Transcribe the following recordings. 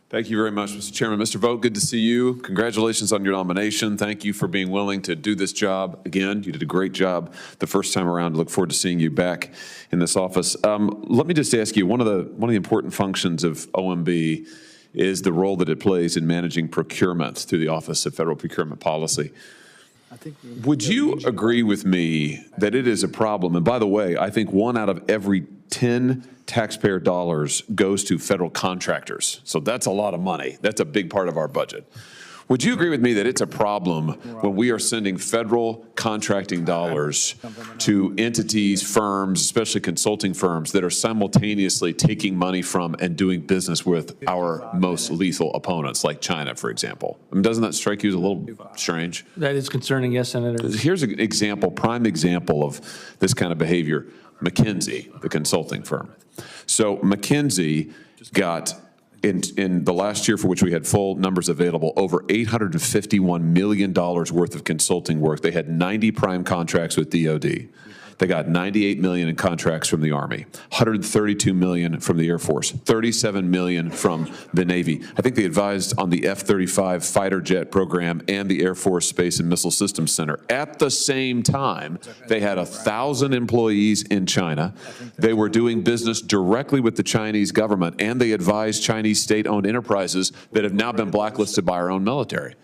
Thank you very much, Mr. Chairman. Mr. Vogt, good to see you. Congratulations on your nomination. Thank you for being willing to do this job again. You did a great job the first time around. Look forward to seeing you back in this office. Let me just ask you, one of the important functions of OMB is the role that it plays in managing procurement through the Office of Federal Procurement Policy. Would you agree with me that it is a problem? And by the way, I think 1 out of every 10 taxpayer dollars goes to federal contractors. So that's a lot of money. That's a big part of our budget. Would you agree with me that it's a problem when we are sending federal contracting dollars to entities, firms, especially consulting firms, that are simultaneously taking money from and doing business with our most lethal opponents, like China, for example? I mean, doesn't that strike you as a little strange? That is concerning, yes, Senator. Here's an example, prime example of this kind of behavior. McKinsey, the consulting firm. So McKinsey got, in the last year for which we had full numbers available, over $851 million worth of consulting work. They had 90 prime contracts with DOD. They got $98 million in contracts from the Army, $132 million from the Air Force, $37 million from the Navy. I think they advised on the F-35 fighter jet program and the Air Force Space and Missile Systems Center. At the same time, they had 1,000 employees in China. They were doing business directly with the Chinese government, and they advised Chinese state-owned enterprises that have now been blacklisted by our own military.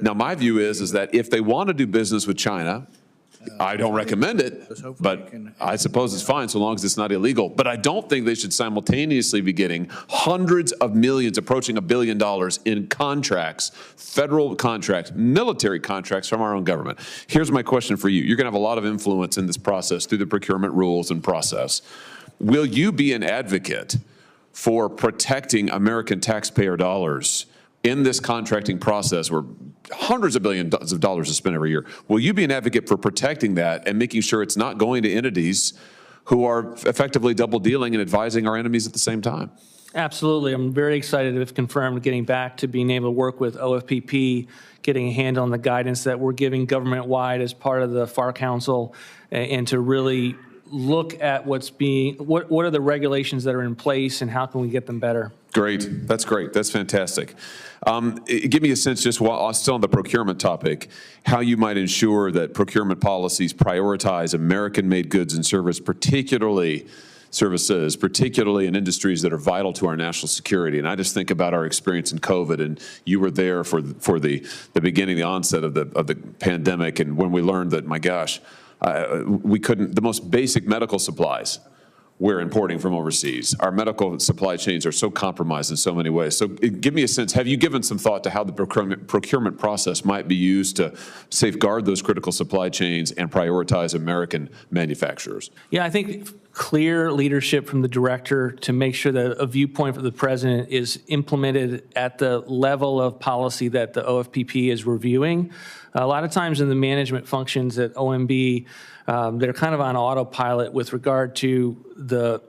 Now, my view is that if they want to do business with China, I don't recommend it, but I suppose it's fine so long as it's not illegal. But I don't think they should simultaneously be getting hundreds of millions, approaching $1 billion in contracts, federal contracts, military contracts from our own government. Here's my question for you. You're going to have a lot of influence in this process through the procurement rules and process. Will you be an advocate for protecting American taxpayer dollars in this contracting process where hundreds of billions of dollars are spent every year? Will you be an advocate for protecting that and making sure it's not going to entities who are effectively double dealing and advising our enemies at the same time? Absolutely. I'm very excited, if confirmed, getting back to being able to work with OFPP, getting a handle on the guidance that we're giving government-wide as part of the FAR Council, and to really look at what are the regulations that are in place and how can we get them better. Great. That's great. That's fantastic. Give me a sense, just while still on the procurement topic, how you might ensure that procurement policies prioritize American-made goods and services, particularly in industries that are vital to our national security. And I just think about our experience in COVID, and you were there for the beginning, the onset of the pandemic, and when we learned that, my gosh, we couldn't, the most basic medical supplies we're importing from overseas. Our medical supply chains are so compromised in so many ways. So give me a sense, have you given some thought to how the procurement process might be used to safeguard those critical supply chains and prioritize American manufacturers? Yeah, I think clear leadership from the director to make sure that a viewpoint from the president is implemented at the level of policy that the OFPP is reviewing. A lot of times in the management functions at OMB, they're kind of on autopilot with regard to the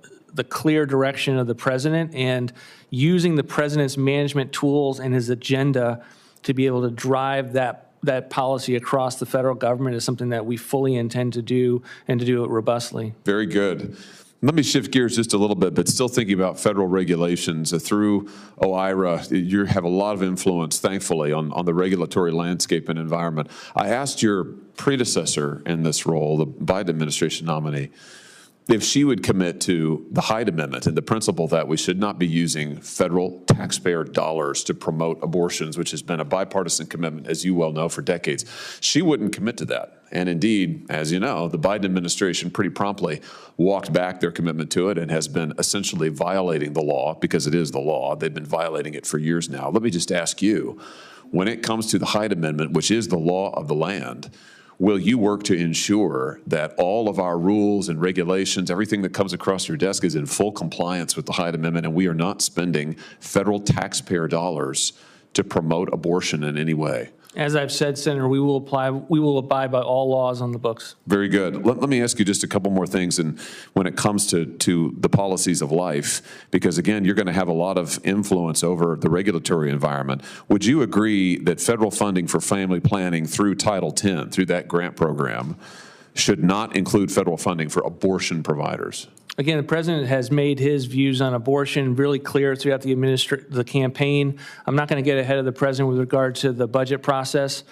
clear direction of the president, and using the president's management tools and his agenda to be able to drive that policy across the federal government is something that we fully intend to do, and to do it robustly. Very good. Let me shift gears just a little bit, but still thinking about federal regulations. Through OIRA, you have a lot of influence, thankfully, on the regulatory landscape and environment. I asked your predecessor in this role, the Biden administration nominee, if she would commit to the Hyde Amendment and the principle that we should not be using federal taxpayer dollars to promote abortions, which has been a bipartisan commitment, as you well know, for decades. She wouldn't commit to that. And indeed, as you know, the Biden administration pretty promptly walked back their commitment to it and has been essentially violating the law, because it is the law. They've been violating it for years now. Let me just ask you, when it comes to the Hyde Amendment, which is the law of the land, will you work to ensure that all of our rules and regulations, everything that comes across your desk, is in full compliance with the Hyde Amendment, and we are not spending federal taxpayer dollars to promote abortion in any way? As I've said, Senator, we will abide by all laws on the books. Very good. Let me ask you just a couple more things, and when it comes to the policies of life, because again, you're going to have a lot of influence over the regulatory environment. Would you agree that federal funding for family planning through Title X, through that grant program, should not include federal funding for abortion providers? Again, the president has made his views on abortion really clear throughout the campaign. I'm not going to get ahead of the president with regard to the budget process.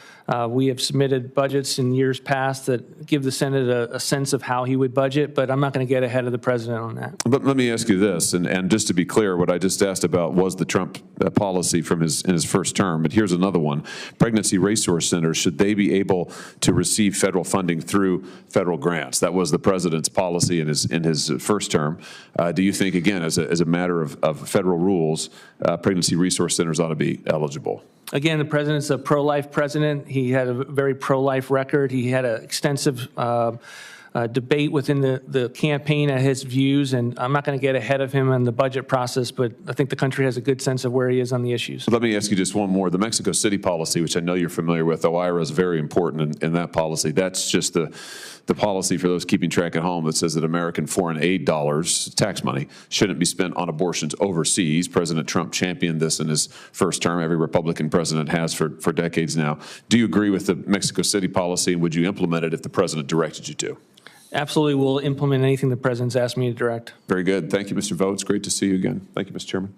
We have submitted budgets in years past that give the Senate a sense of how he would budget, but I'm not going to get ahead of the president on that. But let me ask you this, and just to be clear, what I just asked about was the Trump policy from in his first term, but here's another one. Pregnancy resource centers, should they be able to receive federal funding through federal grants? That was the president's policy in his first term. Do you think, again, as a matter of federal rules, pregnancy resource centers ought to be eligible? Again, the president's a pro-life president. He had a very pro-life record. He had an extensive debate within the campaign at his views, and I'm not going to get ahead of him in the budget process, but I think the country has a good sense of where he is on the issues. Let me ask you just one more. The Mexico City policy, which I know you're familiar with, OIRA is very important in that policy. That's just the policy for those keeping track at home that says that American foreign aid dollars, tax money, shouldn't be spent on abortions overseas. President Trump championed this in his first term. Every Republican president has for decades now. Do you agree with the Mexico City policy, and would you implement it if the president directed you to? Absolutely, we'll implement anything the president's asked me to direct. Very good. Thank you, Mr. Vogt. It's great to see you again. Thank you, Mr. Chairman.